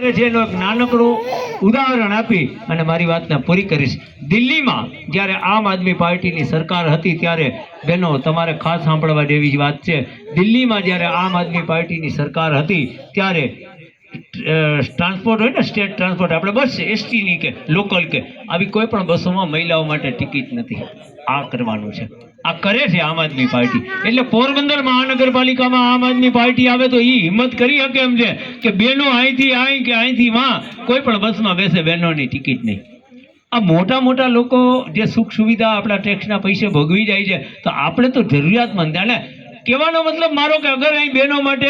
લાગે છે એનો એક નાનકડું ઉદાહરણ આપી અને મારી વાતને પૂરી કરીશ. દિલ્હીમાં જ્યારે આમ આદમી પાર્ટીની સરકાર હતી ત્યારે બહેનો તમારે ખાસ સાંભળવા જેવી વાત છે. દિલ્હીમાં જ્યારે આમ આદમી પાર્ટીની સરકાર હતી ત્યારે ટ્રાન્સપોર્ટ હોય ને, સ્ટેટ ટ્રાન્સપોર્ટ, આપણે બસ એસટીની કે લોકલ કે આવી કોઈ પણ બસોમાં મહિલાઓ માટે ટિકિટ નથી. આ કરવાનું છે, આ કરે છે આમ આદમી પાર્ટી. એટલે પોરબંદર મહાનગરપાલિકામાં આમ આદમી પાર્ટી આવે તો એ હિંમત કરી શકે એમ છે કે બહેનો અહીંથી અહીં કે અહીંથી માં કોઈ પણ બસમાં બેસે, બહેનોની ટિકિટ નહીં. આ મોટા મોટા લોકો જે સુખ સુવિધા આપણા ટેક્સના પૈસે ભોગવી જાય છે, તો આપણે તો જરૂરિયાતમંદ. અને કહેવાનો મતલબ મારો કે અગર અહીં બહેનો માટે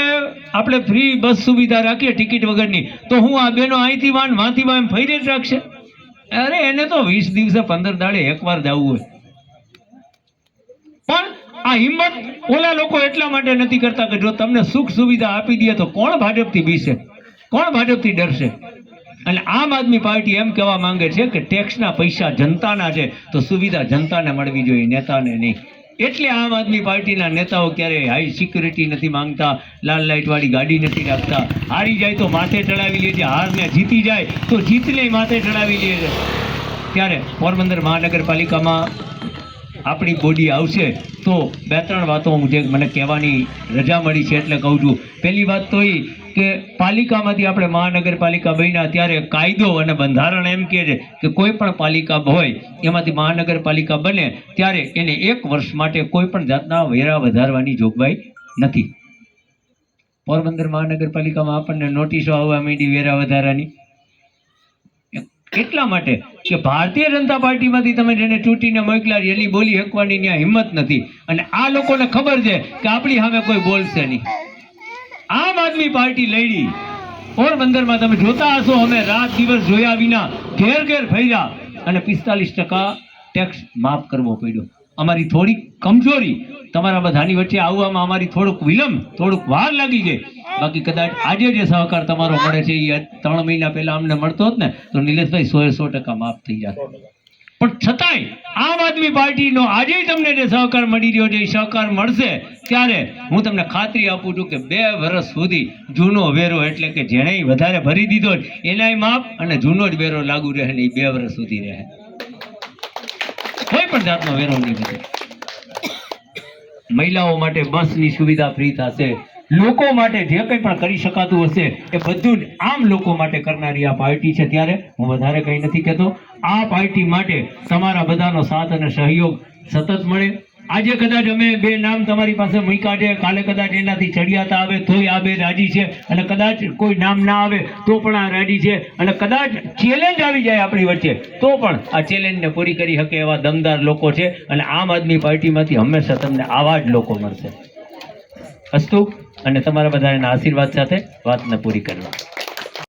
આપણે ફ્રી બસ સુવિધા રાખીએ ટિકિટ વગરની, તો હું આ બહેનો અહીંથી વાંથી એમ ફરી જ રાખશે? અરે એને તો 20 દિવસે 15 દાડે એકવાર જવું હોય. પણ આ હિંમત ઓલા લોકો એટલા માટે નથી કરતા કે જો તમને સુખ સુવિધા આપી દે તો કોણ ભાજપથી બીશે, કોણ ભાજપથી ડરશે? અને આમ આદમી પાર્ટી એમ કહેવા માંગે છે કે ટેક્સના પૈસા જનતાના છે તો સુવિધા જનતાને મળવી જોઈએ, નેતાને નહીં. એટલે આમ આદમી પાર્ટીના નેતાઓ ક્યારેય હાઈ સિક્યુરિટી નથી માંગતા, લાલ લાઇટવાળી ગાડી નથી રાખતા. હારી જાય તો માથે ચડાવી લે છે, હારને જીતી જાય તો જીતને માથે ચડાવી લે છે. ત્યારે પોરબંદર મહાનગરપાલિકામાં આપણી બોડી આવશે તો 2-3 વાતો હું જે મને કહેવાની રજા મળી છે એટલે કહું છું. પહેલી વાત તો એ કે પાલિકામાંથી આપણે મહાનગરપાલિકા બન્યા ત્યારે કાયદો અને બંધારણ એમ કહે છે કે કોઈ પણ પાલિકા હોય એમાંથી મહાનગરપાલિકા બને ત્યારે એને 1 વર્ષ માટે કોઈ પણ જાતના વેરા વધારવાની જોગવાઈ નથી. પોરબંદર મહાનગરપાલિકામાં આપણને નોટિસો આવવા માંડી વેરા વધારાની. એટલા માટે કે ભારતીય જનતા પાર્ટીમાંથી તમે જેને ચૂંટીને મોકલ્યા એની બોલી હકવાની ત્યાં હિંમત નથી. અને આ લોકોને ખબર છે કે આપણી સામે કોઈ બોલશે નહીં. આમ આદમી પાર્ટી લડી પોરબંદરમાં તમે જોતા હશો, અમે રાત દિવસ જોયા વિના ઘેર ઘેર ફર્યા અને 45% ટેક્સ માફ કરવો પડ્યો. અમારી થોડી કમજોરી તમારા બધાની વચ્ચે આવવામાં અમારી થોડુંક વિલંબ, થોડુંક વાર લાગી ગઈ. બાકી કદાચ આજે જે સહકાર તમારો મળે છે એ 3 મહિના પહેલા અમને મળતો હોત ને તો નિલેશભાઈ 100% માફ થઈ જાય. પણ છતાંય આમ આદમી પાર્ટીનો આજે તમને જે સહકાર મળી રહ્યો છે એ સહકાર મળશે ત્યારે હું તમને ખાતરી આપું છું કે 2 વર્ષ સુધી જૂનો વેરો એટલે કે જેણે વધારે ભરી દીધો એનાય માફ અને જૂનો જ વેરો લાગુ રહે ને એ 2 વર્ષ સુધી રહે. કોઈ પણ જાતનો વેરો નહીં વધે. મહિલાઓ માટે બસની સુવિધા ફ્રી થશે. લોકો માટે જે કંઈ પણ કરી શકાતું હશે એ બધું જ આમ લોકો માટે કરનારી આ પાર્ટી છે. ત્યારે હું વધારે કંઈ નથી કહેતો. આ પાર્ટી માટે તમારા બધાનો સાથ અને સહયોગ સતત મળે. આજે કદાચ અમે 2 નામ તમારી પાસે મૂક્યા છે, કાલે કદાચ એનાથી ચડિયાતા આવે તોય આ 2 રાજી છે, અને કદાચ કોઈ નામ ના આવે તો પણ આ રાજી છે, અને કદાચ ચેલેન્જ આવી જાય આપણી વચ્ચે તો પણ આ ચેલેન્જને પૂરી કરી શકે એવા દમદાર લોકો છે. અને આમ આદમી પાર્ટીમાંથી હંમેશા તમને આવા જ લોકો મળશે. અસ્તુ. અને તમારા બધાના આશીર્વાદ સાથે વાતને પૂરી કરવા.